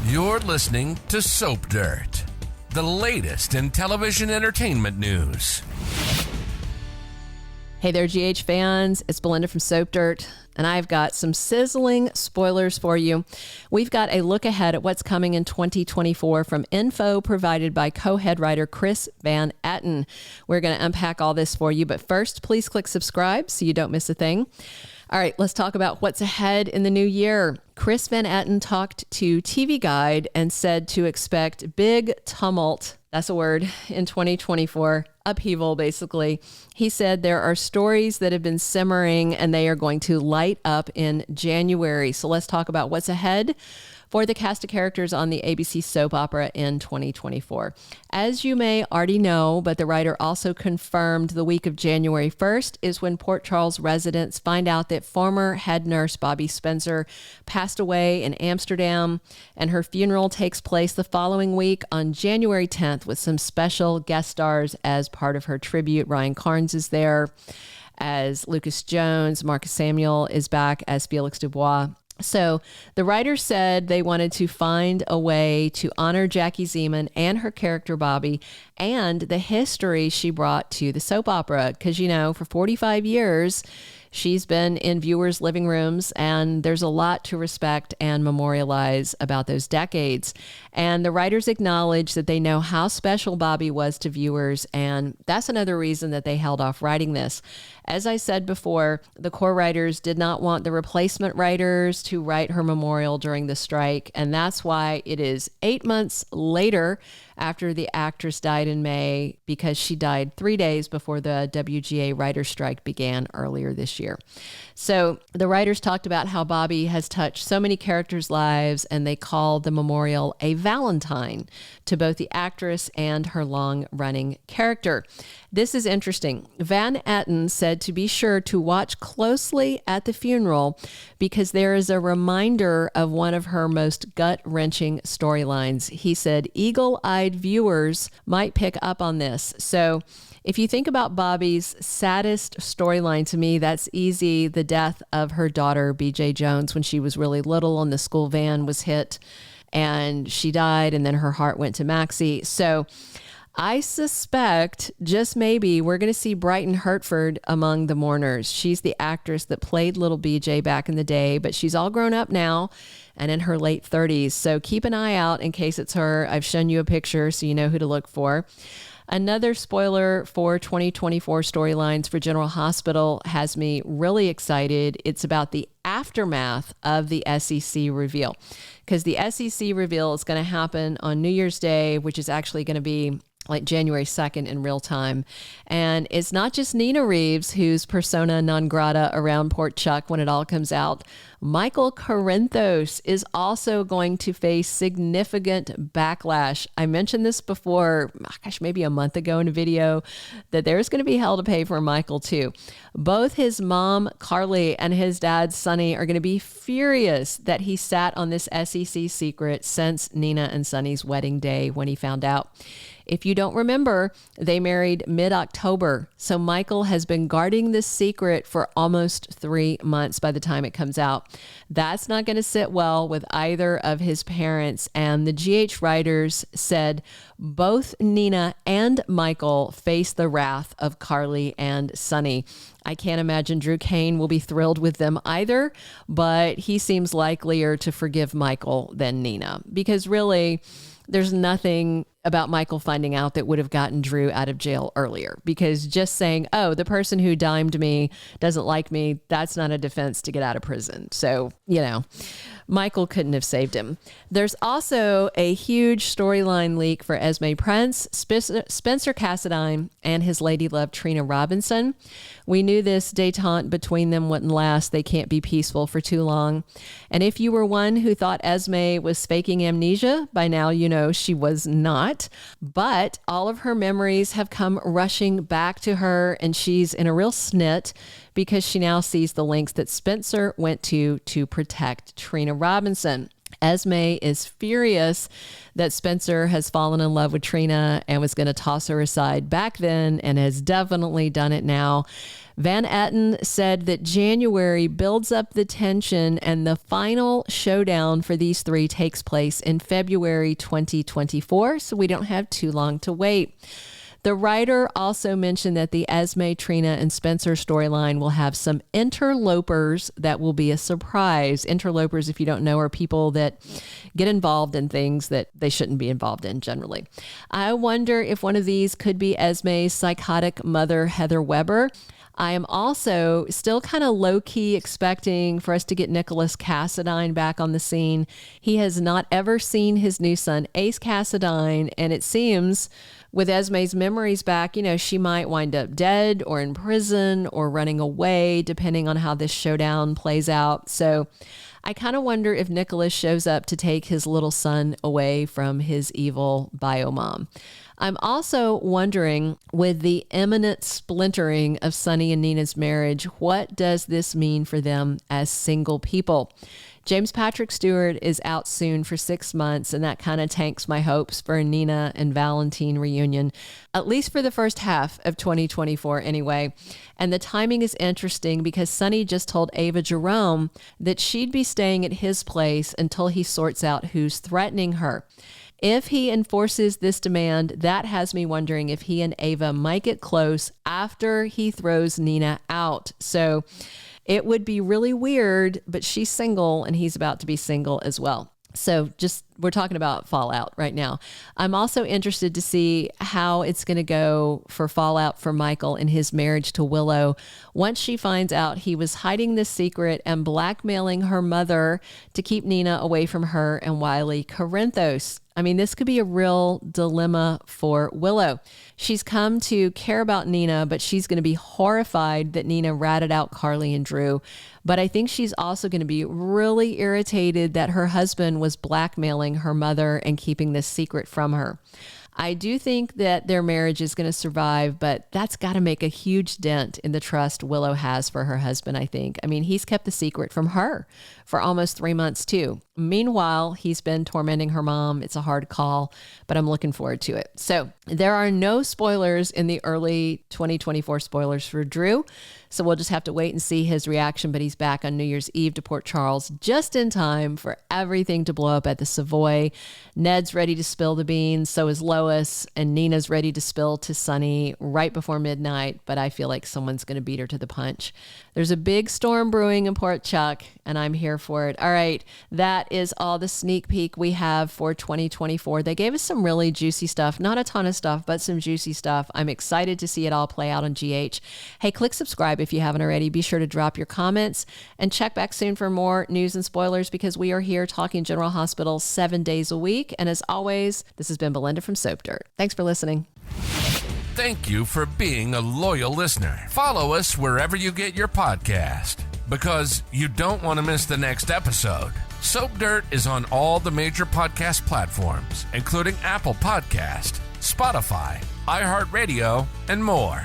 You're listening to Soap Dirt, the latest in television entertainment news. Hey there, GH fans. It's Belinda from Soap Dirt, and I've got some sizzling spoilers for you. We've got a look ahead at what's coming in 2024 from info provided by co-head writer Chris Van Etten. We're going to unpack all this for you, but first, please click subscribe so you don't miss a thing. All right, let's talk about what's ahead in the new year. Chris Van Etten talked to TV Guide and said to expect big tumult, that's a word, in 2024. Upheaval, basically. He said there are stories that have been simmering and they are going to light up in January. So let's talk about what's ahead for the cast of characters on the ABC soap opera in 2024. As you may already know, but the writer also confirmed the week of January 1st is when Port Charles residents find out that former head nurse Bobbie Spencer passed away in Amsterdam, and her funeral takes place the following week on January 10th with some special guest stars as part of her tribute. Ryan Carnes is there as Lucas Jones. Marcus Samuel is back as Felix Dubois. So the writer said they wanted to find a way to honor Jackie Zeman and her character Bobbie and the history she brought to the soap opera. Because, you know, for 45 years, she's been in viewers' living rooms, and there's a lot to respect and memorialize about those decades. And the writers acknowledge that they know how special Bobbie was to viewers, and that's another reason that they held off writing this. As I said before, the core writers did not want the replacement writers to write her memorial during the strike, and that's why it is 8 months later after the actress died in May, because she died 3 days before the WGA writer's strike began earlier this year. So the writers talked about how Bobbie has touched so many characters' lives, and they called the memorial a Valentine to both the actress and her long-running character. This is interesting. Van Etten said to be sure to watch closely at the funeral because there is a reminder of one of her most gut-wrenching storylines. He said eagle-eyed viewers might pick up on this. So if you think about Bobbie's saddest storyline, to me, that's easy. The death of her daughter, BJ Jones, when she was really little and the school van was hit and she died, and then her heart went to Maxie. So I suspect, just maybe, we're going to see Brighton Hertford among the mourners. She's the actress that played little BJ back in the day, but she's all grown up now and in her late 30s. So keep an eye out in case it's her. I've shown you a picture so you know who to look for. Another spoiler for 2024 storylines for General Hospital has me really excited. It's about the aftermath of the SEC reveal, because the SEC reveal is going to happen on New Year's Day, which is actually going to be like January 2nd in real time. And it's not just Nina Reeves who's persona non grata around Port Chuck when it all comes out. Michael Corinthos is also going to face significant backlash. I mentioned this before, maybe a month ago in a video, that there's going to be hell to pay for Michael too. Both his mom, Carly, and his dad, Sonny, are going to be furious that he sat on this SEC secret since Nina and Sonny's wedding day when he found out. If you don't remember, they married mid-October. So Michael has been guarding this secret for almost 3 months by the time it comes out. That's not going to sit well with either of his parents. And the GH writers said both Nina and Michael face the wrath of Carly and Sonny. I can't imagine Drew Kane will be thrilled with them either, but he seems likelier to forgive Michael than Nina, because really, there's nothing about Michael finding out that would have gotten Drew out of jail earlier, because just saying, oh, the person who dimed me doesn't like me, that's not a defense to get out of prison. So, you know, Michael couldn't have saved him. There's also a huge storyline leak for Esme Prince, Spencer Cassadine, and his lady love Trina Robinson. We knew this détente between them wouldn't last. They can't be peaceful for too long. And if you were one who thought Esme was faking amnesia, by now you know she was not. But all of her memories have come rushing back to her, and she's in a real snit because she now sees the lengths that Spencer went to protect Trina Robinson. Esme is furious that Spencer has fallen in love with Trina and was going to toss her aside back then and has definitely done it now. Van Etten said that January builds up the tension and the final showdown for these three takes place in February 2024, so we don't have too long to wait. The writer also mentioned that the Esme, Trina, and Spencer storyline will have some interlopers that will be a surprise. Interlopers, if you don't know, are people that get involved in things that they shouldn't be involved in generally. I wonder if one of these could be Esme's psychotic mother, Heather Weber. I am also still kind of low-key expecting for us to get Nicholas Cassadine back on the scene. He has not ever seen his new son, Ace Cassadine, and it seems with Esme's memories back, she might wind up dead or in prison or running away, depending on how this showdown plays out. So I kind of wonder if Nicholas shows up to take his little son away from his evil bio mom. I'm also wondering, with the imminent splintering of Sonny and Nina's marriage, what does this mean for them as single people? James Patrick Stewart is out soon for 6 months, and that kind of tanks my hopes for a Nina and Valentine reunion, at least for the first half of 2024 anyway. And the timing is interesting because Sonny just told Ava Jerome that she'd be staying at his place until he sorts out who's threatening her. If he enforces this demand, that has me wondering if he and Ava might get close after he throws Nina out. So it would be really weird, but she's single and he's about to be single as well. So we're talking about fallout right now. I'm also interested to see how it's going to go for fallout for Michael in his marriage to Willow once she finds out he was hiding this secret and blackmailing her mother to keep Nina away from her and Wiley Corinthos. I mean, this could be a real dilemma for Willow. She's come to care about Nina, but she's going to be horrified that Nina ratted out Carly and Drew. But I think she's also going to be really irritated that her husband was blackmailing her mother and keeping this secret from her. I do think that their marriage is going to survive, but that's got to make a huge dent in the trust Willow has for her husband, I think. I mean, he's kept the secret from her for almost 3 months too. Meanwhile, he's been tormenting her mom. It's a hard call, but I'm looking forward to it. So there are no spoilers in the early 2024 spoilers for Drew. So we'll just have to wait and see his reaction, but he's back on New Year's Eve to Port Charles just in time for everything to blow up at the Savoy. Ned's ready to spill the beans, so is Lois, and Nina's ready to spill to Sonny right before midnight, but I feel like someone's going to beat her to the punch. There's a big storm brewing in Port Chuck, and I'm here for it. All right, that is all the sneak peek we have for 2024. They gave us some really juicy stuff, not a ton of stuff, but some juicy stuff. I'm excited to see it all play out on GH. Hey, click subscribe if you haven't already. Be sure to drop your comments and check back soon for more news and spoilers because we are here talking General Hospital 7 days a week. And as always, this has been Belinda from Soap Dirt. Thanks for listening. Thank you for being a loyal listener. Follow us wherever you get your podcast because you don't want to miss the next episode. Soap Dirt is on all the major podcast platforms, including Apple Podcast, Spotify, iHeartRadio, and more.